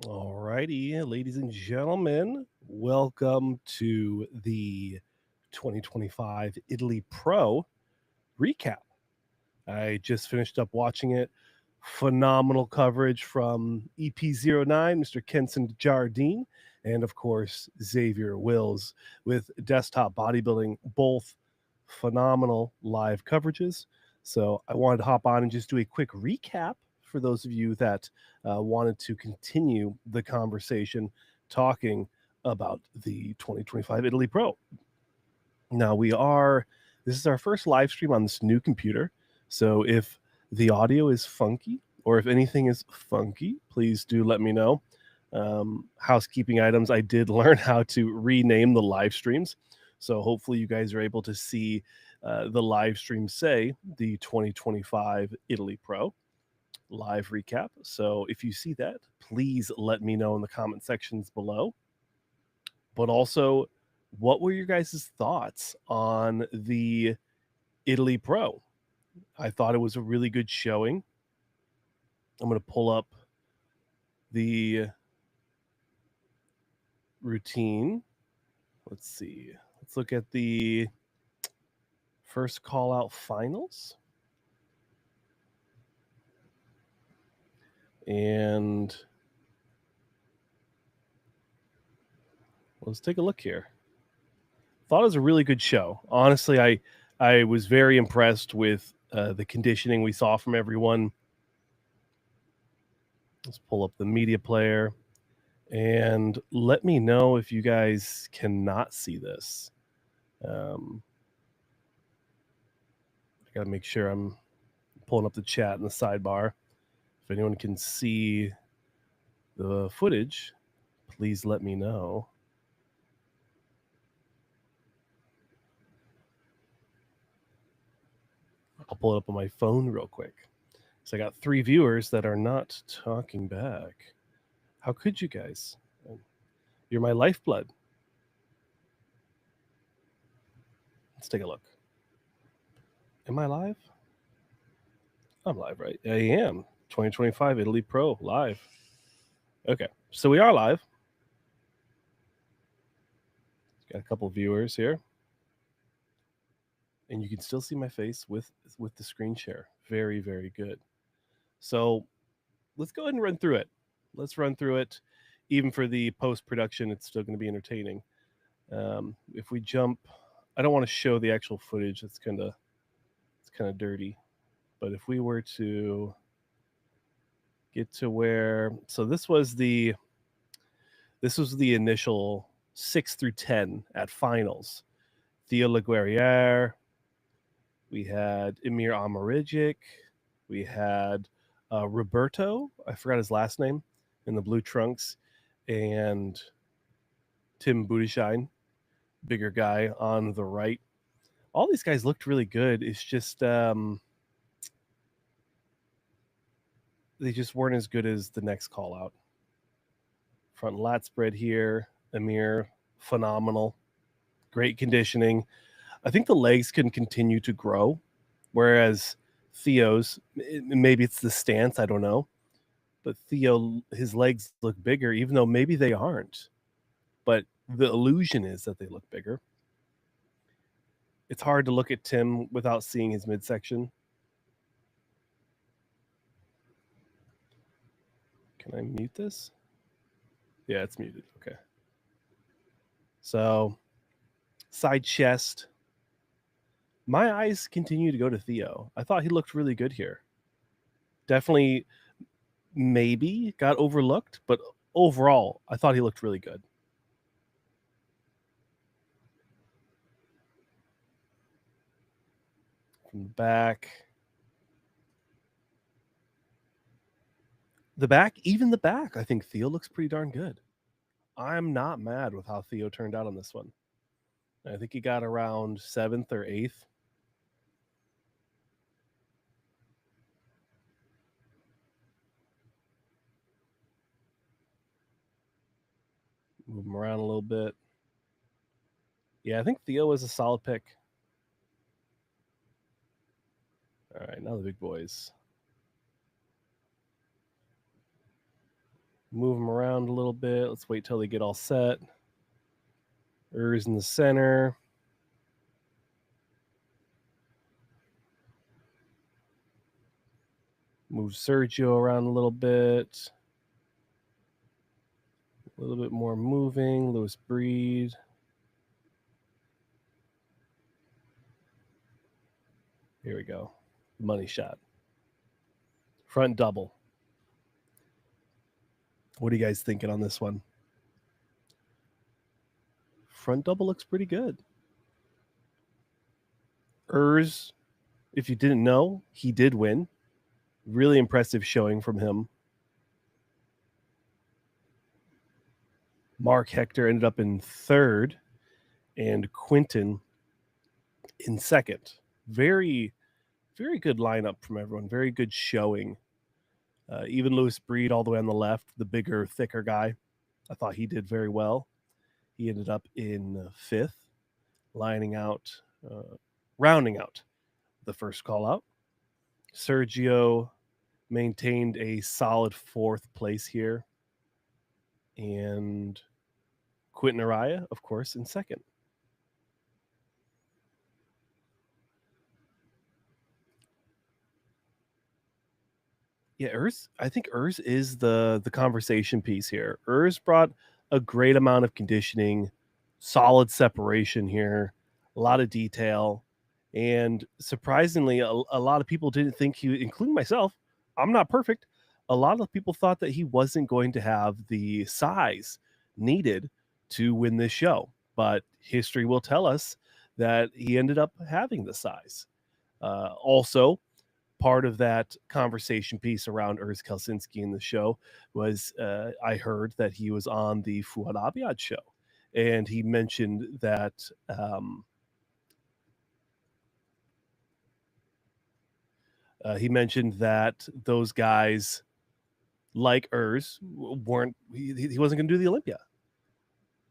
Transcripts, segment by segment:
All righty, ladies and gentlemen, welcome to the 2025 Italy Pro recap. I just finished up watching it. Phenomenal coverage from EP09, Mr. Kenson Jardine, and of course, Xavier Wills with Desktop Bodybuilding, both phenomenal live coverages. So I wanted to hop on and just do a quick recap for those of you that wanted to continue the conversation talking about the 2025 Italy Pro. Now this is our first live stream on this new computer. So if the audio is funky or if anything is funky, please do let me know. Housekeeping items, I did learn how to rename the live streams. So hopefully you guys are able to see the live stream say the 2025 Italy Pro live recap. So if you see that, please let me know in the comment sections below. But also, what were your guys' thoughts on the Italy Pro? I thought it was a really good showing. I'm going to pull up the routine. Let's see. Let's look at the first call out finals. And let's take a look here. Thought it was a really good show. Honestly, I was very impressed with the conditioning we saw from everyone. Let's pull up the media player and let me know if you guys cannot see this. I got to make sure I'm pulling up the chat in the sidebar. If anyone can see the footage, please let me know. I'll pull it up on my phone real quick. So I got 3 viewers that are not talking back. How could you guys? You're my lifeblood. Let's take a look. Am I live? I'm live, right? I am. 2025 Italy Pro live. Okay, so we are live. Got a couple viewers here. And you can still see my face with the screen share. Very, very good. So let's go ahead and run through it. Let's run through it. Even for the post-production, it's still going to be entertaining. If we jump, I don't want to show the actual footage. It's kind of dirty. But if we were to get to where, so this was the initial 6 through 10 at finals. Theo Laguerriere, we had Emir Amaridzic, we had Roberto, I forgot his last name, in the blue trunks, and Tim Budishine, bigger guy on the right. All these guys looked really good. It's just they just weren't as good as the next call out. Front lat spread here, Emir, phenomenal, great conditioning. I think the legs can continue to grow, whereas Theo's, maybe it's the stance, I don't know, but Theo, his legs look bigger, even though maybe they aren't. But the illusion is that they look bigger. It's hard to look at Tim without seeing his midsection. Can I mute this? Yeah, it's muted. Okay. So, side chest. My eyes continue to go to Theo. I thought he looked really good here. Definitely, maybe got overlooked, but overall, I thought he looked really good. From the back. Even the back, I think Theo looks pretty darn good. I'm not mad with how Theo turned out on this one. I think he got around 7th or 8th. Move him around a little bit. Yeah, I think Theo was a solid pick. All right, now the big boys. Move them around a little bit. Let's wait till they get all set. Urs in the center. Move Sergio around a little bit. A little bit more moving. Lewis Breed. Here we go. Money shot. Front double. What are you guys thinking on this one? Front double looks pretty good. Urs, if you didn't know, he did win. Really impressive showing from him. Mark Hector ended up in third, and Quinton in second. Very, very good lineup from everyone. Very good showing. Even Lewis Breed all the way on the left, the bigger, thicker guy. I thought he did very well. He ended up in fifth, rounding out the first call out. Sergio maintained a solid fourth place here. And Quinton Araya, of course, in second. Yeah, I think Urs is the conversation piece here. Urs brought a great amount of conditioning, solid separation here, a lot of detail, and surprisingly, a lot of people didn't think he, including myself, I'm not perfect. A lot of people thought that he wasn't going to have the size needed to win this show, but history will tell us that he ended up having the size. Also, part of that conversation piece around Urs Kelsinski in the show was I heard that he was on the Fuad Abiad show, and he mentioned that those guys like Urs weren't he wasn't going to do the Olympia.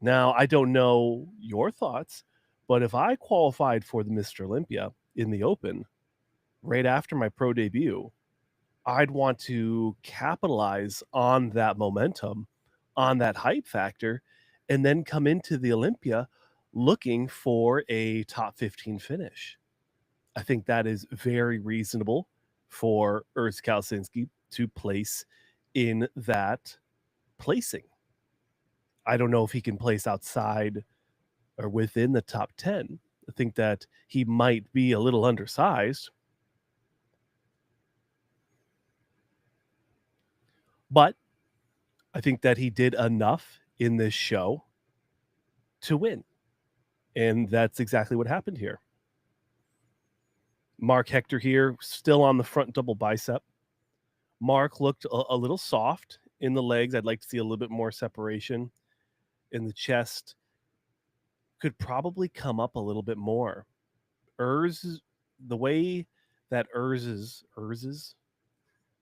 Now I don't know your thoughts, but if I qualified for the Mr. Olympia in the Open right after my pro debut, I'd want to capitalize on that momentum, on that hype factor, and then come into the Olympia looking for a top 15 finish. I think that is very reasonable for Urs Kalsinski to place in that placing. I don't know if he can place outside or within the top 10. I think that he might be a little undersized. But I think that he did enough in this show to win. And that's exactly what happened here. Mark Hector here, still on the front double bicep. Mark looked a little soft in the legs. I'd like to see a little bit more separation in the chest. Could probably come up a little bit more. Urs, the way that Urs's,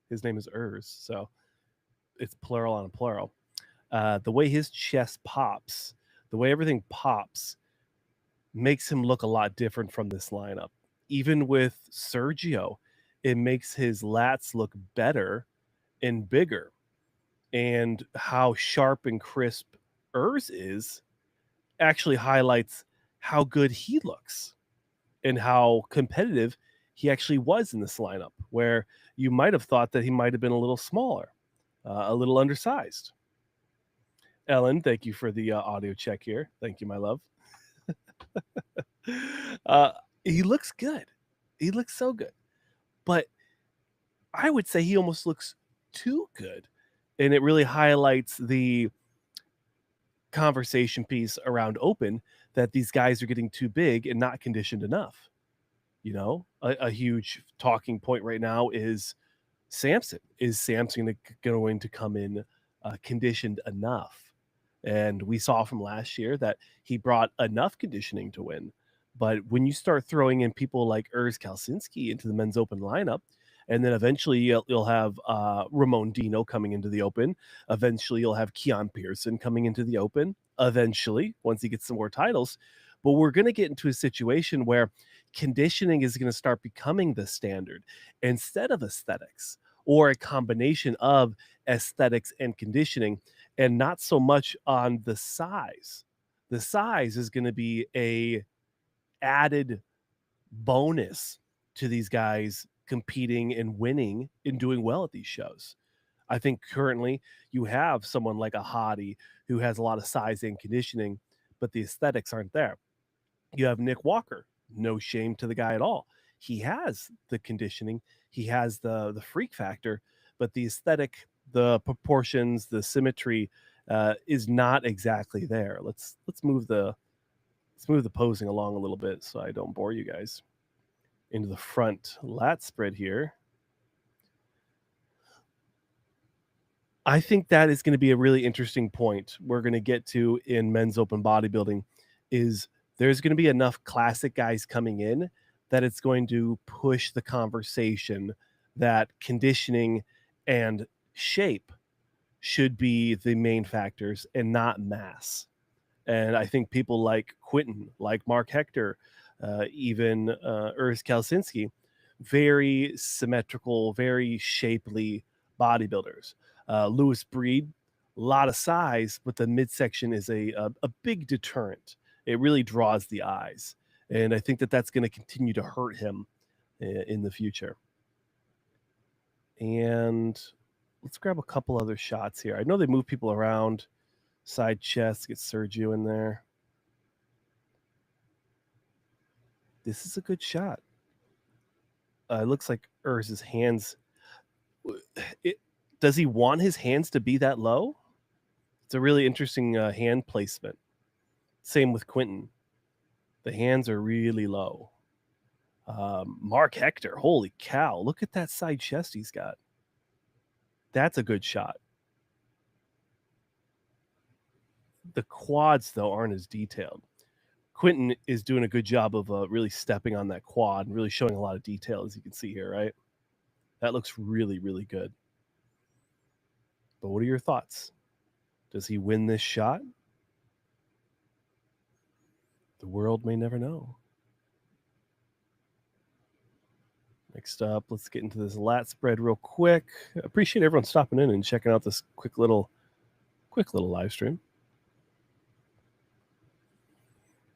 his name is Urs, so it's plural on a plural. The way his chest pops, the way everything pops, makes him look a lot different from this lineup. Even with Sergio, it makes his lats look better and bigger. And how sharp and crisp Urs is actually highlights how good he looks and how competitive he actually was in this lineup, where you might have thought that he might have been a little smaller, a little undersized. Ellen, thank you for the audio check here. Thank you, my love. He looks good. He looks so good. But I would say he almost looks too good. And it really highlights the conversation piece around Open that these guys are getting too big and not conditioned enough. You know, a huge talking point right now is Samson. Is Samson going to come in conditioned enough? And we saw from last year that he brought enough conditioning to win. But when you start throwing in people like Urs Kalsinski into the men's open lineup, and then eventually you'll have Ramon Dino coming into the Open. Eventually you'll have Keon Pearson coming into the Open. Eventually, once he gets some more titles. But we're going to get into a situation where conditioning is going to start becoming the standard instead of aesthetics. or a combination of aesthetics and conditioning, and not so much on the size. The size is going to be a added bonus to these guys competing and winning and doing well at these shows. I think currently you have someone like a Hottie who has a lot of size and conditioning, but the aesthetics aren't there. You have Nick Walker, no shame to the guy at all. He has the conditioning, he has the freak factor, but the aesthetic, the proportions, the symmetry is not exactly there. Let's move the posing along a little bit so I don't bore you guys. Into the front lat spread here. I think that is going to be a really interesting point we're going to get to in men's open bodybuilding is there's going to be enough classic guys coming in that it's going to push the conversation that conditioning and shape should be the main factors and not mass. And I think people like Quinton, like Mark Hector, even Urs Kalsinski, very symmetrical, very shapely bodybuilders. Lewis Breed, a lot of size, but the midsection is a big deterrent. It really draws the eyes. And I think that that's going to continue to hurt him in the future. And let's grab a couple other shots here. I know they move people around. Side chest, get Sergio in there. This is a good shot. It looks like Urz's hands. Does he want his hands to be that low? It's a really interesting hand placement. Same with Quinton. The hands are really low. Mark Hector, holy cow. Look at that side chest he's got. That's a good shot. The quads, though, aren't as detailed. Quinton is doing a good job of really stepping on that quad and really showing a lot of detail, as you can see here, right? That looks really, really good. But what are your thoughts? Does he win this shot? The world may never know. Next up, let's get into this lat spread real quick. Appreciate everyone stopping in and checking out this quick little live stream.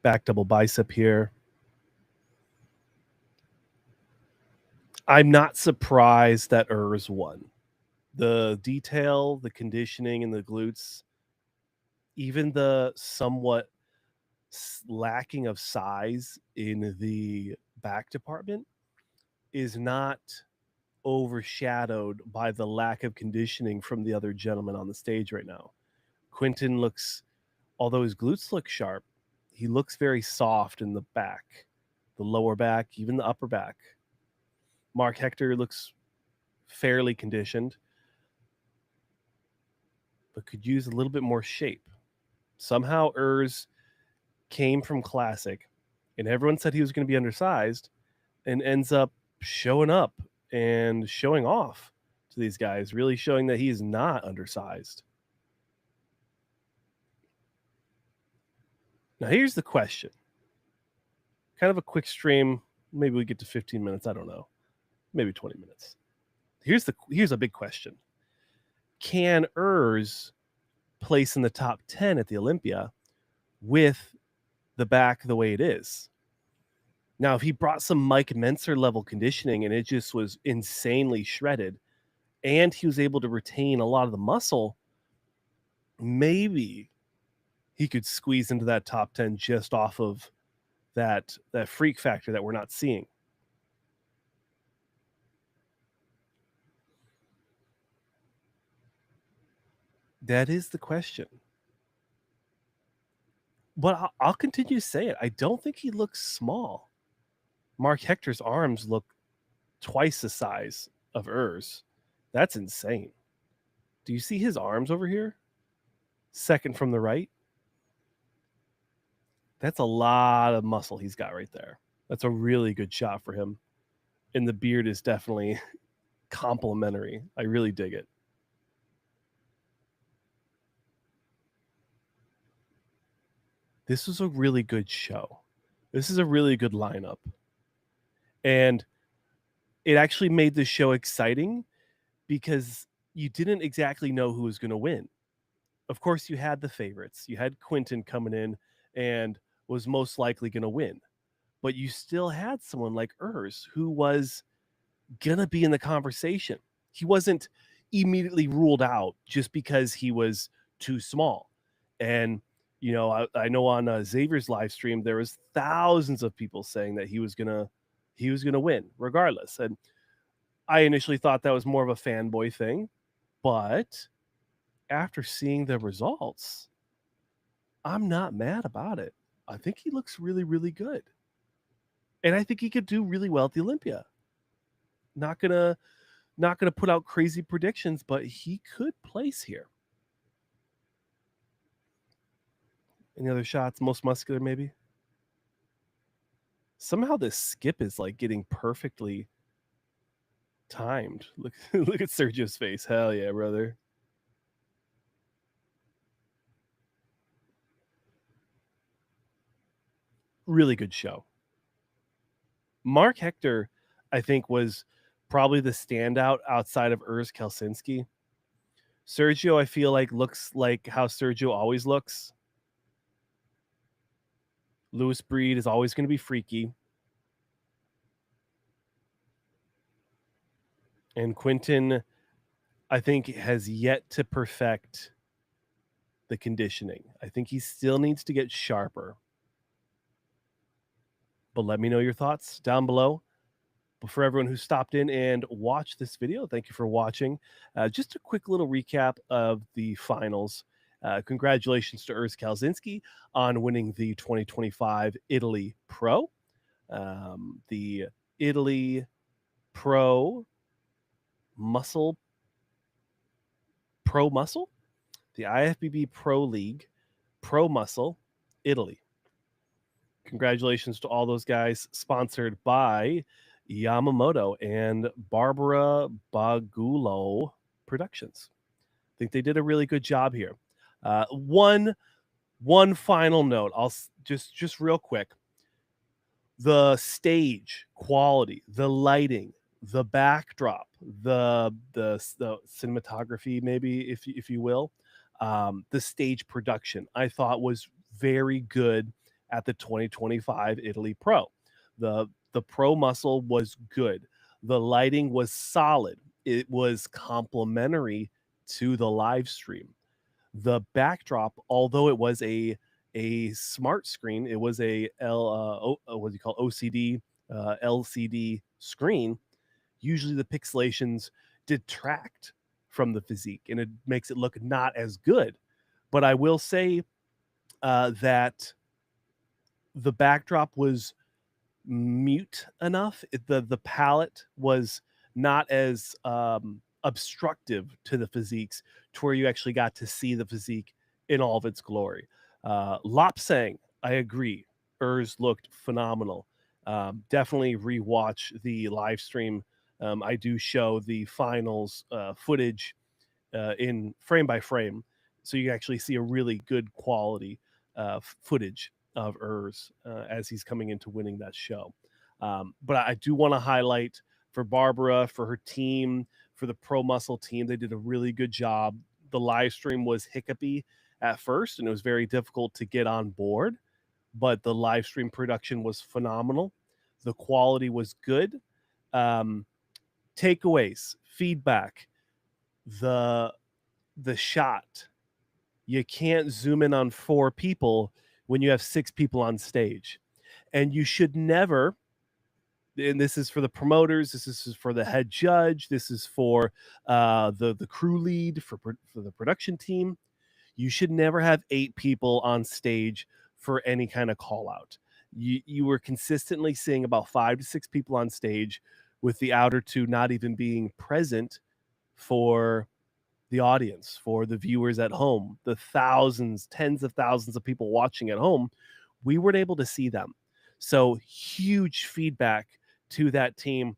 Back double bicep here. I'm not surprised that Urs won. The detail, the conditioning, and the glutes, even the somewhat lacking of size in the back department is not overshadowed by the lack of conditioning from the other gentlemen on the stage right now. Quinton looks, although his glutes look sharp, he looks very soft in the back, the lower back, even the upper back. Mark Hector looks fairly conditioned, but could use a little bit more shape. Somehow Urs came from Classic, and everyone said he was going to be undersized, and ends up showing up and showing off to these guys, really showing that he is not undersized. Now, here's the question. Kind of a quick stream. Maybe we get to 15 minutes. I don't know. Maybe 20 minutes. Here's a big question. Can Urs place in the top 10 at the Olympia with the back the way it is? Now, if he brought some Mike Menser level conditioning and it just was insanely shredded and he was able to retain a lot of the muscle, maybe he could squeeze into that top 10 just off of that freak factor that we're not seeing. That is the question. But I'll continue to say it. I don't think he looks small. Mark Hector's arms look twice the size of Urs. That's insane. Do you see his arms over here? Second from the right. That's a lot of muscle he's got right there. That's a really good shot for him. And the beard is definitely complimentary. I really dig it. This was a really good show. This is a really good lineup. And it actually made the show exciting because you didn't exactly know who was going to win. Of course, you had the favorites. You had Quinton coming in and was most likely going to win, but you still had someone like Urs who was going to be in the conversation. He wasn't immediately ruled out just because he was too small. And I know on Xavier's live stream there was thousands of people saying that he was gonna win regardless. And I initially thought that was more of a fanboy thing, but after seeing the results, I'm not mad about it. I think he looks really, really good. And I think he could do really well at the Olympia. Not gonna put out crazy predictions, but he could place here. Any other shots? Most muscular, maybe? Somehow this skip is like getting perfectly timed. Look look at Sergio's face. Hell yeah, brother. Really good show. Mark Hector, I think, was probably the standout outside of Urs Kelsinski. Sergio, I feel like, looks like how Sergio always looks. Louis Breed is always going to be freaky. And Quinton, I think, has yet to perfect the conditioning. I think he still needs to get sharper. But let me know your thoughts down below. But for everyone who stopped in and watched this video, thank you for watching. Just a quick little recap of the finals. Congratulations to Urs Kalzinski on winning the 2025 Italy Pro. The Italy Pro Muscle, the IFBB Pro League, Pro Muscle, Italy. Congratulations to all those guys, sponsored by Yamamoto and Barbara Bagulo Productions. I think they did a really good job here. One final note, I'll just real quick. The stage quality, the lighting, the backdrop, the cinematography, maybe if you will, the stage production, I thought was very good at the 2025 Italy Pro. The Pro Muscle was good. The lighting was solid. It was complementary to the live stream. The backdrop, although it was a smart screen, it was a what do you call OCD LCD screen. Usually the pixelations detract from the physique and it makes it look not as good. But I will say that the backdrop was mute enough. The palette was not as obstructive to the physiques to where you actually got to see the physique in all of its glory. Lopsang, I agree. Urs looked phenomenal. Definitely rewatch the live stream. I do show the finals footage in frame by frame, so you actually see a really good quality footage of Urs as he's coming into winning that show. But I do want to highlight for Barbara, for her team, for the Pro Muscle team, they did a really good job. The live stream was hiccupy at first, and it was very difficult to get on board, but the live stream production was phenomenal. The quality was good. Takeaways, feedback, the shot. You can't zoom in on 4 people when you have 6 people on stage. And you should never, and this is for the promoters, this is for the head judge, this is for the crew lead, for the production team. You should never have 8 people on stage for any kind of call out. You were consistently seeing about 5 to 6 people on stage, with the outer 2 not even being present for the audience, for the viewers at home, the thousands, tens of thousands of people watching at home. We weren't able to see them. So huge feedback to that team.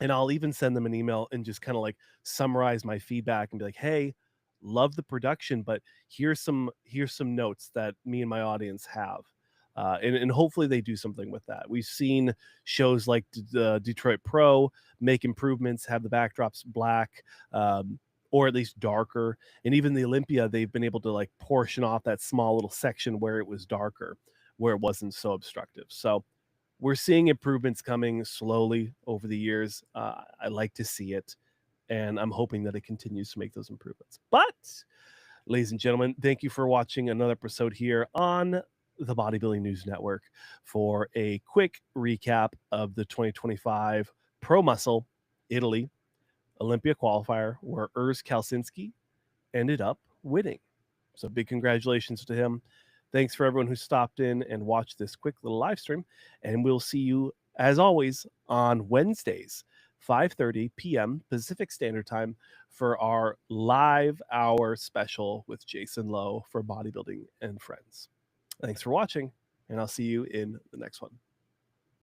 And I'll even send them an email and just kind of like summarize my feedback and be like, hey, love the production, but here's some notes that me and my audience have. And hopefully they do something with that. We've seen shows like the Detroit Pro make improvements, have the backdrops black, or at least darker. And even the Olympia, they've been able to like portion off that small little section where it was darker, where it wasn't so obstructive. So we're seeing improvements coming slowly over the years. I like to see it, and I'm hoping that it continues to make those improvements. But, ladies and gentlemen, thank you for watching another episode here on the Bodybuilding News Network for a quick recap of the 2025 Pro Muscle Italy Olympia qualifier, where Urs Kalsinski ended up winning. So big congratulations to him. Thanks for everyone who stopped in and watched this quick little live stream. And we'll see you, as always, on Wednesdays, 5:30 p.m. Pacific Standard Time for our live hour special with Jason Lowe for Bodybuilding and Friends. Thanks for watching, and I'll see you in the next one.